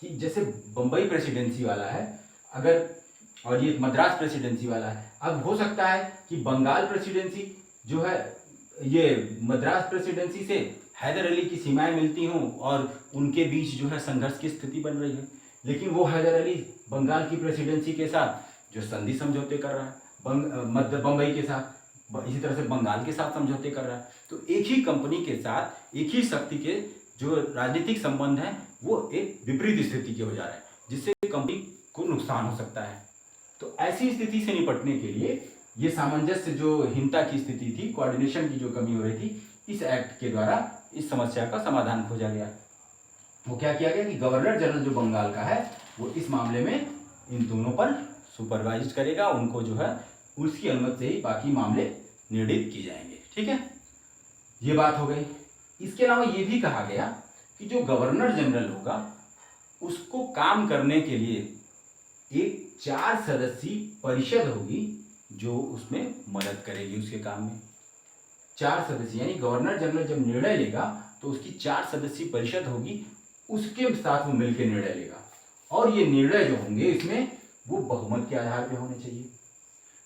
कि जैसे बंबई प्रेसिडेंसी वाला है अगर, और ये मद्रास प्रेसिडेंसी वाला है, अब हो सकता है कि बंगाल प्रेसिडेंसी जो है ये मद्रास प्रेसिडेंसी से हैदर अली की सीमाएं मिलती हों और उनके बीच जो है संघर्ष की स्थिति बन रही है, लेकिन वो हैदर अली बंगाल की प्रेसिडेंसी के साथ जो संधि समझौते कर रहा है, बंबई के साथ, इसी तरह से बंगाल के साथ समझौते कर रहा है। तो एक ही कंपनी के साथ एक ही शक्ति के जो राजनीतिक संबंध हैं वो एक विपरीत स्थिति के हो जा रहे हैं, जिससे कंपनी को नुकसान हो सकता है। तो ऐसी स्थिति से निपटने के लिए ये सामंजस्य जो हीनता की स्थिति थी, कोऑर्डिनेशन की जो कमी हो रही थी, इस एक्ट के द्वारा इस समस्या का समाधान खोजा गया। वो क्या किया गया कि गवर्नर जनरल जो बंगाल का है वो इस मामले में इन दोनों पर सुपरवाइज करेगा, उनको जो है उसकी अनुमति से ही बाकी मामले निर्णित किए जाएंगे। ठीक है, ये बात हो गई। इसके अलावा ये भी कहा गया कि जो गवर्नर जनरल होगा उसको काम करने के लिए एक 4 सदस्यीय परिषद होगी जो उसमें मदद करेगी उसके काम में। 4 सदस्य, यानी गवर्नर जनरल जब निर्णय लेगा तो उसकी 4 सदस्यीय परिषद होगी, उसके साथ वो मिलकर निर्णय लेगा। और ये निर्णय जो होंगे इसमें वो बहुमत के आधार पे होने चाहिए।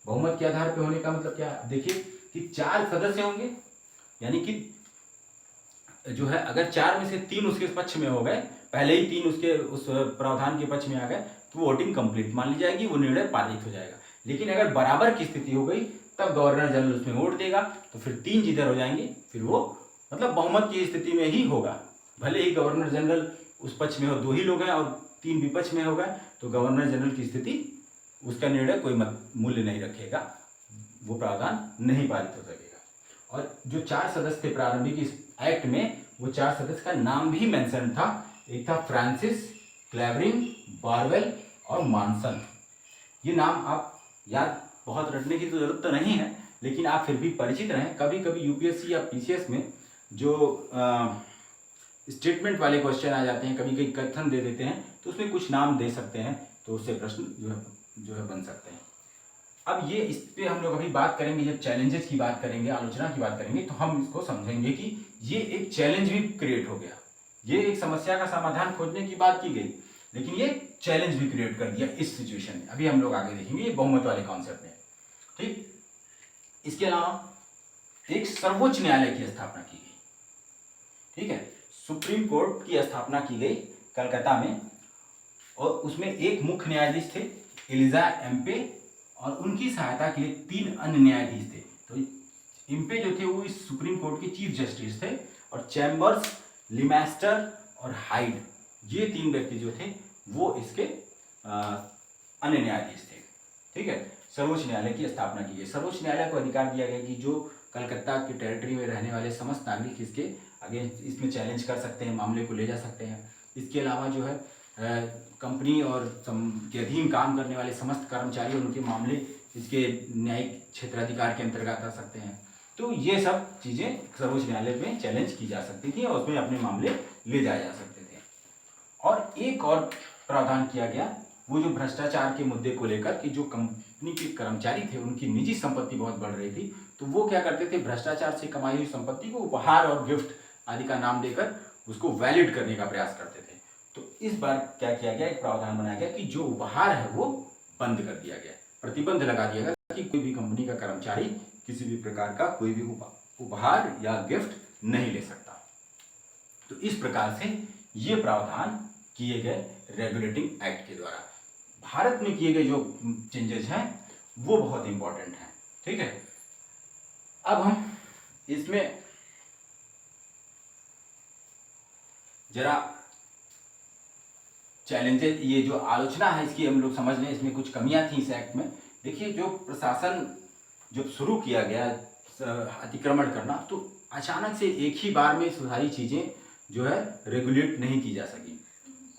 बहुमत के आधार पे होने का मतलब क्या, देखिए कि 4 सदस्य होंगे, यानी कि जो है अगर 4 में से 3 उसके पक्ष में हो गए, पहले ही 3 उसके उस प्रावधान के पक्ष में आ गए, तो वोटिंग कंप्लीट मान ली जाएगी, वो निर्णय पारित हो जाएगा। लेकिन अगर बराबर की स्थिति हो गई तब गवर्नर जनरल उसमें वोट देगा, तो फिर 3 जिधर हो जाएंगे फिर वो मतलब बहुमत की स्थिति में ही होगा। भले ही गवर्नर जनरल उस पक्ष में हो, 2 ही लोग हैं और 3 विपक्ष में हो गए, तो गवर्नर जनरल की स्थिति, उसका निर्णय कोई मूल्य नहीं रखेगा, वो प्रावधान नहीं पारित हो सकेगा। और जो 4 सदस्य थे प्रारंभिक इस एक्ट में, वो 4 सदस्य का नाम भी मेंशन था। एक था फ्रांसिस, क्लेवरिंग, बारवेल और मॉनसन। ये नाम आप याद बहुत रटने की तो जरूरत तो नहीं है, लेकिन आप फिर भी परिचित रहें। कभी कभी यूपीएससी या पीसीएस में जो स्टेटमेंट वाले क्वेश्चन आ जाते हैं, कभी कभी कथन दे देते हैं, तो उसमें कुछ नाम दे सकते हैं, तो उससे प्रश्न जो है बन सकते हैं। अब ये इस पे हम लोग अभी बात करेंगे, जब चैलेंजेस की बात करेंगे, आलोचना की बात करेंगे, तो हम इसको समझेंगे कि ये एक चैलेंज भी क्रिएट हो गया। ये एक समस्या का समाधान खोजने की बात की गई, लेकिन ये चैलेंज भी क्रिएट कर दिया इस सिचुएशन में। अभी हम लोग आगे देखेंगे ये बहुमत वाले कॉन्सेप्ट में। ठीक, इसके अलावा एक सर्वोच्च न्यायालय की स्थापना की गई। ठीक है, सुप्रीम कोर्ट की स्थापना की गई कलकत्ता में, और उसमें एक मुख्य न्यायाधीश थे एलिजा एम्पे, और उनकी सहायता के लिए 3 अन्य न्यायाधीश थे। तो इम्पे जो थे वो इस सुप्रीम कोर्ट के चीफ जस्टिस थे, और चैम्बर्स, लिमेस्टर और हाइड, ये 3 व्यक्ति जो थे वो इसके अन्य न्यायाधीश थे। ठीक है, सर्वोच्च न्यायालय की स्थापना की गई। सर्वोच्च न्यायालय को अधिकार दिया गया कि जो कलकत्ता की टेरिटरी में रहने वाले समस्त नागरिक इसके अगेंस्ट इसमें चैलेंज कर सकते हैं, मामले को ले जा सकते हैं। इसके अलावा जो है कंपनी और के अधीन काम करने वाले समस्त कर्मचारी और उनके मामले इसके न्यायिक क्षेत्राधिकार के अंतर्गत आ सकते हैं। तो ये सब चीज़ें सर्वोच्च न्यायालय में चैलेंज की जा सकती थी और उसमें अपने मामले ले जाए जा सकते थे। और एक और प्रावधान किया गया, वो जो भ्रष्टाचार के मुद्दे को लेकर कि जो कंपनी के कर्मचारी थे उनकी निजी संपत्ति बहुत बढ़ रही थी, तो वो क्या करते थे, भ्रष्टाचार से कमाई हुई संपत्ति को उपहार और गिफ्ट आदि का नाम देकर उसको वैलिड करने का प्रयास करते थे। तो इस बार क्या किया गया, एक प्रावधान बनाया गया कि जो उपहार है वो बंद कर दिया गया, प्रतिबंध लगा दिया गया कि कोई भी कंपनी का कर्मचारी किसी भी प्रकार का कोई भी उपहार या गिफ्ट नहीं ले सकता। तो इस प्रकार से ये प्रावधान किए गए रेगुलेटिंग एक्ट के द्वारा। भारत में किए गए जो चेंजेस हैं वो बहुत इंपॉर्टेंट हैं। ठीक है, अब हम इसमें जरा चैलेंजेस, ये जो आलोचना है इसकी हम लोग समझ लें। इसमें कुछ कमियां थी इस एक्ट में। देखिए, जो प्रशासन जब शुरू किया गया अतिक्रमण करना, तो अचानक से एक ही बार में सारी चीज़ें जो है रेगुलेट नहीं की जा सकी,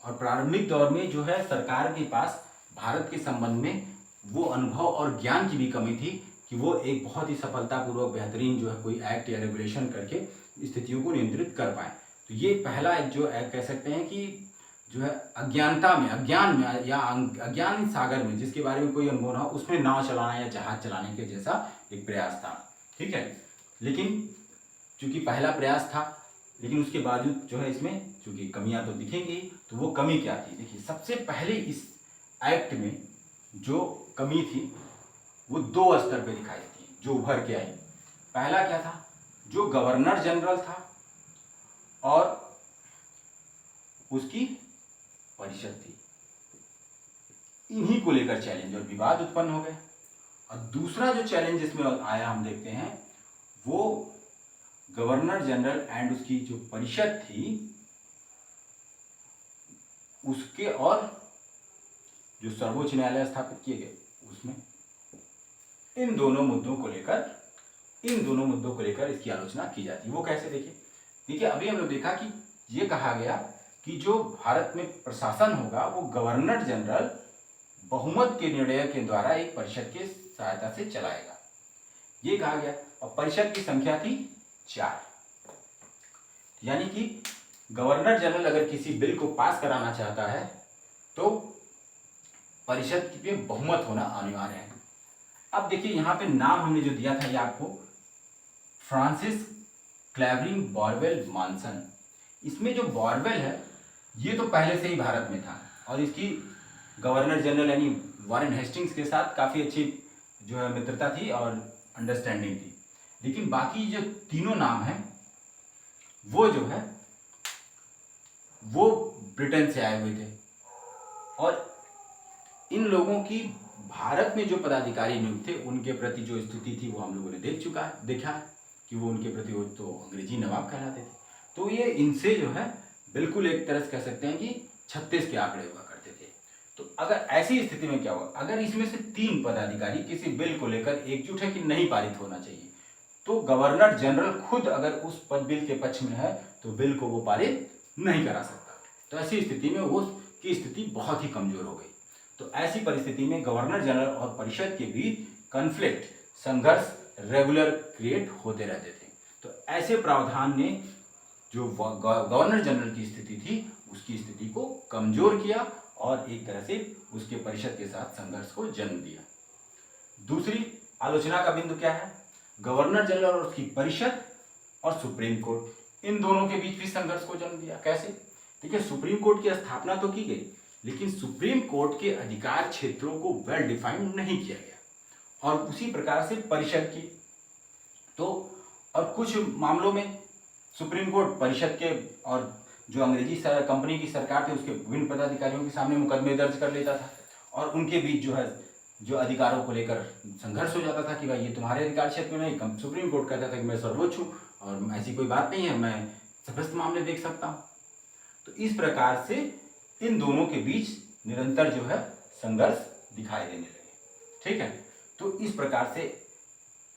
और प्रारंभिक दौर में जो है सरकार के पास भारत के संबंध में वो अनुभव और ज्ञान की भी कमी थी कि वो एक बहुत ही सफलतापूर्वक बेहतरीन जो है कोई एक्ट या रेगुलेशन करके स्थितियों को नियंत्रित कर पाए। तो ये पहला एक जो एक्ट कह सकते हैं कि जो है अज्ञानता में, अज्ञान में या अज्ञान सागर में जिसके बारे में कोई अनुभव ना हो, उसमें नाव चलाना या जहाज चलाने के जैसा एक प्रयास था। ठीक है, लेकिन चूंकि पहला प्रयास था, लेकिन उसके बावजूद जो है इसमें चूंकि कमियां तो दिखेंगी, तो वो कमी क्या थी। देखिए, सबसे पहले इस एक्ट में जो कमी थी वो 2 स्तर पे दिखाई थी जो उभर के आई। पहला क्या था, जो गवर्नर जनरल था और उसकी परिषद थी, इन्हीं को लेकर चैलेंज और विवाद उत्पन्न हो गए। और दूसरा जो चैलेंज इसमें आया हम देखते हैं, वो गवर्नर जनरल एंड उसकी जो परिषद थी उसके और जो सर्वोच्च न्यायालय स्थापित किए गए उसमें, इन दोनों मुद्दों को लेकर इसकी आलोचना की जाती है। वो कैसे, देखिए अभी हम लोग देखा कि ये कहा गया कि जो भारत में प्रशासन होगा वो गवर्नर जनरल बहुमत के निर्णय के द्वारा एक परिषद की सहायता से चलाएगा, ये कहा गया। और परिषद की संख्या थी 4, यानी कि गवर्नर जनरल अगर किसी बिल को पास कराना चाहता है तो परिषद में बहुमत होना अनिवार्य है। अब देखिए, यहाँ पे नाम हमने जो दिया था ये आपको, फ्रांसिस, क्लेवरिंग, बारवेल, मॉनसन। इसमें जो बारवेल है ये तो पहले से ही भारत में था और इसकी गवर्नर जनरल यानी वॉरेन हेस्टिंग्स के साथ काफ़ी अच्छी जो है मित्रता थी और अंडरस्टैंडिंग थी। लेकिन बाकी जो तीनों नाम हैं वो जो है वो ब्रिटेन से आए हुए थे, और इन लोगों की भारत में जो पदाधिकारी नियुक्त थे उनके प्रति जो स्थिति थी वो हम लोगों ने देखा है। कि वो उनके प्रति तो अंग्रेजी नवाब कहलाते थे। तो ये इनसे जो है बिल्कुल एक तरह से कह सकते हैं कि 36 के आंकड़े हुआ करते थे। तो अगर ऐसी स्थिति में क्या हुआ, अगर इसमें से 3 पदाधिकारी किसी बिल को लेकर एकजुट है कि नहीं पारित होना चाहिए, तो गवर्नर जनरल खुद अगर उस बिल के पक्ष में है तो बिल को वो पारित नहीं करा सकता। तो ऐसी स्थिति में वो की स्थिति बहुत ही कमजोर हो गई। तो ऐसी परिस्थिति में गवर्नर जनरल और परिषद के बीच कॉन्फ्लिक्ट, संघर्ष रेगुलर क्रिएट होते रहते थे। तो ऐसे प्रावधान ने जो गवर्नर जनरल की स्थिति थी उसकी स्थिति को कमजोर किया और एक तरह से उसके परिषद के साथ संघर्ष को जन्म दिया। दूसरी आलोचना का बिंदु क्या है, गवर्नर जनरल और उसकी परिषद और सुप्रीम कोर्ट, इन दोनों के बीच भी संघर्ष को जन्म दिया। कैसे? देखिए, सुप्रीम कोर्ट की स्थापना तो की गई, लेकिन सुप्रीम कोर्ट के अधिकार क्षेत्रों को वेल डिफाइंड नहीं किया गया और उसी प्रकार से परिषद की। तो और कुछ मामलों में सुप्रीम कोर्ट परिषद के और जो अंग्रेजी कंपनी की सरकार थी उसके विभिन्न पदाधिकारियों के सामने मुकदमे दर्ज कर लेता था और उनके बीच जो है जो अधिकारों को लेकर संघर्ष हो जाता था कि भाई ये तुम्हारे अधिकार क्षेत्र में नहीं। सुप्रीम कोर्ट कहता था कि मैं सर्वोच्च हूँ और ऐसी कोई बात नहीं है, मैं समस्त मामले देख सकता हूँ। तो इस प्रकार से इन दोनों के बीच निरंतर जो है संघर्ष दिखाई देने लगे। ठीक है, तो इस प्रकार से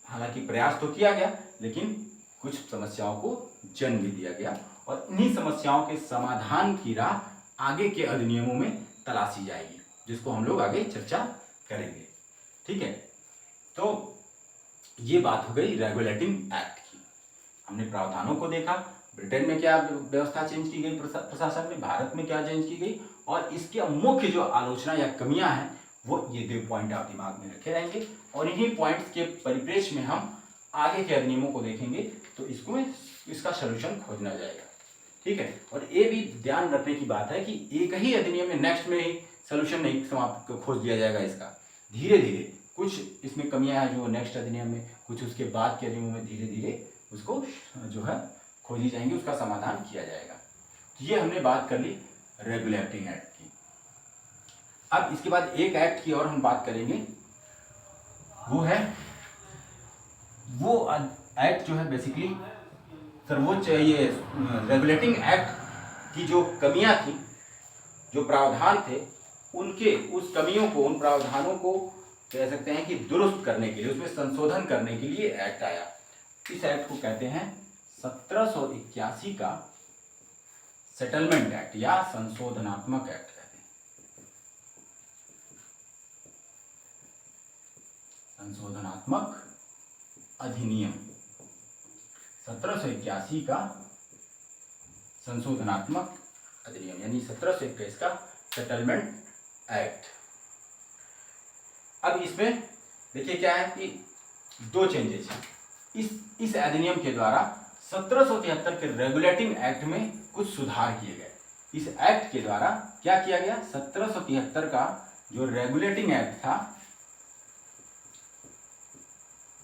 हालांकि प्रयास तो किया गया लेकिन कुछ समस्याओं को जन्म भी दिया गया और इन्हीं समस्याओं के समाधान की राह आगे के अधिनियमों में तलाशी जाएगी, जिसको हम लोग आगे चर्चा करेंगे। ठीक है, तो ये बात हो गई रेगुलेटिंग एक्ट की। हमने प्रावधानों को देखा, ब्रिटेन में क्या व्यवस्था चेंज की गई प्रशासन में, भारत में क्या चेंज की गई और इसके मुख्य जो आलोचना या कमियां हैं वो ये 2 पॉइंट आप दिमाग में रखे रहेंगे और इन्हीं पॉइंट्स के परिप्रेक्ष्य में हम आगे के अधिनियमों को देखेंगे तो इसका सलूशन खोजना जाएगा। ठीक है, और ये भी ध्यान रखने की बात है कि एक ही अधिनियम में नेक्स्ट में ही सलूशन नहीं समाप्त खोज दिया जाएगा। इसका धीरे धीरे कुछ इसमें कमियां हैं जो नेक्स्ट अधिनियम में, कुछ उसके बाद के अधिनियम में धीरे धीरे उसको जो है खोजी जाएंगी, उसका समाधान किया जाएगा। तो ये हमने बात कर ली रेगुलेटिंग एक्ट की। अब इसके बाद एक एक्ट की और हम बात करेंगे, वो है वो एक्ट जो है बेसिकली सर्वोच्च, ये रेगुलेटिंग एक्ट की जो कमियां थी, जो प्रावधान थे, उनके उस कमियों को, उन प्रावधानों को कह सकते हैं कि दुरुस्त करने के लिए, उसमें संशोधन करने के लिए एक्ट आया। इस एक्ट को कहते हैं 1781 का सेटलमेंट एक्ट या संशोधनात्मक एक्ट कहते हैं। संशोधनात्मक अधिनियम 1781 का संशोधनात्मक अधिनियम यानी 1721 का सेटलमेंट एक्ट। अब इसमें देखिए क्या है कि 2 चेंजेस हैं। इस अधिनियम के द्वारा 1773 के रेगुलेटिंग एक्ट में कुछ सुधार किए गए। इस एक्ट के द्वारा क्या किया गया, 1773 का जो रेगुलेटिंग एक्ट था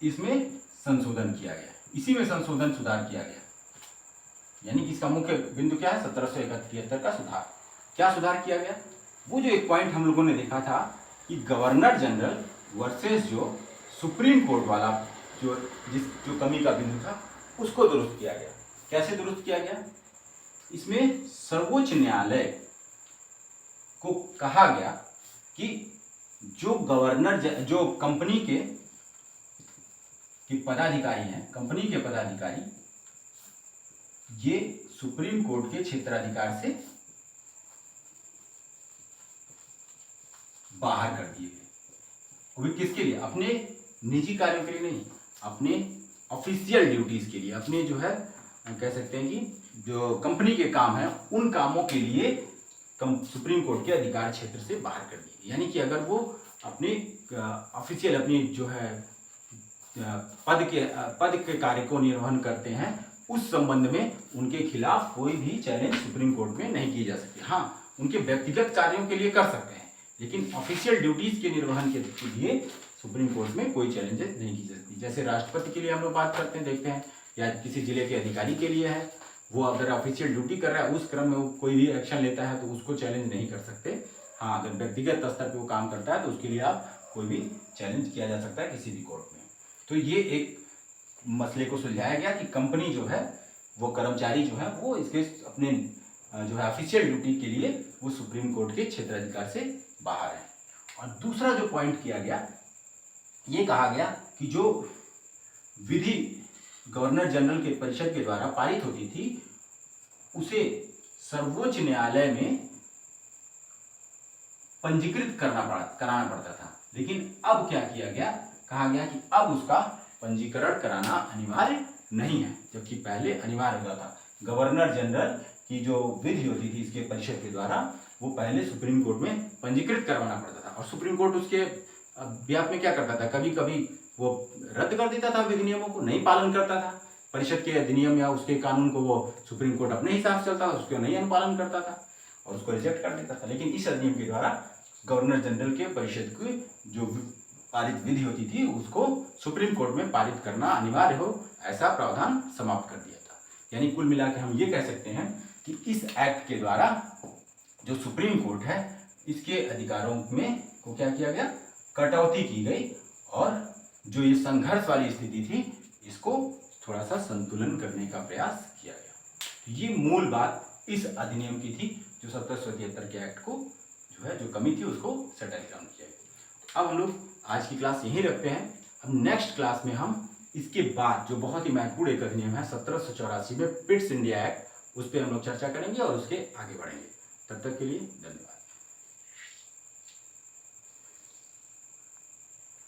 इसमें संशोधन किया गया, इसी में संशोधन सुधार किया गया। यानी कि इसका मुख्य बिंदु क्या है, 1773 का सुधार। क्या सुधार किया गया, वो जो एक पॉइंट हम लोगों ने देखा था कि गवर्नर जनरल वर्सेस जो सुप्रीम कोर्ट वाला जो कमी का बिंदु था उसको दुरुस्त किया गया। कैसे दुरुस्त किया गया, इसमें सर्वोच्च न्यायालय को कहा गया कि जो जो कंपनी के पदाधिकारी हैं, कंपनी के पदाधिकारी ये सुप्रीम कोर्ट के क्षेत्राधिकार से बाहर कर दिए गए। वो किसके लिए, अपने निजी कार्यों के लिए नहीं, अपने ऑफिशियल ड्यूटीज के लिए, अपने जो है कह सकते हैं कि जो कंपनी के काम है उन कामों के लिए सुप्रीम कोर्ट के अधिकार क्षेत्र से बाहर कर दिए। यानी कि अगर वो अपने ऑफिशियल अपनी जो है पद के कार्य को निर्वहन करते हैं उस संबंध में उनके खिलाफ कोई भी चैलेंज सुप्रीम कोर्ट में नहीं की जा सकती। हाँ, उनके व्यक्तिगत कार्यों के लिए कर सकते हैं, लेकिन ऑफिशियल ड्यूटीज के निर्वहन के लिए सुप्रीम कोर्ट में कोई चैलेंजेस नहीं की सकती। जैसे राष्ट्रपति के लिए हम लोग बात करते हैं, देखते हैं, या किसी जिले के अधिकारी के लिए है, वो अगर ऑफिशियल ड्यूटी कर रहा है उस क्रम में वो कोई भी एक्शन लेता है तो उसको चैलेंज नहीं कर सकते। हाँ, अगर व्यक्तिगत स्तर पर वो काम करता है तो उसके लिए आप कोई भी चैलेंज किया जा सकता है किसी भी कोर्ट में। तो ये एक मसले को सुलझाया गया कि कंपनी जो है, वो कर्मचारी जो है वो इसके अपने जो है ऑफिशियल ड्यूटी के लिए वो सुप्रीम कोर्ट के क्षेत्राधिकार से बाहर है। और दूसरा जो पॉइंट किया गया, ये कहा गया कि जो विधि गवर्नर जनरल के परिषद के द्वारा पारित होती थी उसे सर्वोच्च न्यायालय में पंजीकृत कराना पड़ता था। लेकिन अब क्या किया गया, कहा गया कि अब उसका पंजीकरण कराना अनिवार्य नहीं है, जबकि पहले अनिवार्य होता था। गवर्नर जनरल की जो विधि होती थी इसके परिषद के द्वारा, वो पहले सुप्रीम कोर्ट में पंजीकृत करवाना पड़ता था। और सुप्रीम कोर्ट उसके ब्याह में क्या करता था, कभी कभी वो रद्द कर देता था, विधि नियमों को नहीं पालन करता था, परिषद के अधिनियम या उसके कानून को वो सुप्रीम कोर्ट अपने हिसाब से चलता था, उसको नहीं अनुपालन करता था और उसको रिजेक्ट कर देता था। लेकिन इस अधिनियम के द्वारा गवर्नर जनरल के परिषद की जो पारित विधि होती थी उसको सुप्रीम कोर्ट में पारित करना अनिवार्य हो, ऐसा प्रावधान समाप्त कर दिया था। यानी कुल मिला के हम ये कह सकते हैं कि इस एक्ट के द्वारा जो सुप्रीम कोर्ट है इसके अधिकारों में को क्या किया गया, कटौती की गई और जो ये संघर्ष वाली स्थिति थी इसको थोड़ा सा संतुलन करने का प्रयास किया गया। ये मूल बात इस अधिनियम की थी जो 1773 के एक्ट को जो है जो कमी थी उसको सेटल डाउन किया गया। अब हम लोग आज की क्लास यहीं रखते हैं। अब नेक्स्ट क्लास में हम इसके बाद जो बहुत ही महत्वपूर्ण एक अधिनियम है 1784 में पिट्स इंडिया एक्ट, उस पर हम लोग चर्चा करेंगे और उसके आगे बढ़ेंगे। तब तक के लिए धन्यवाद।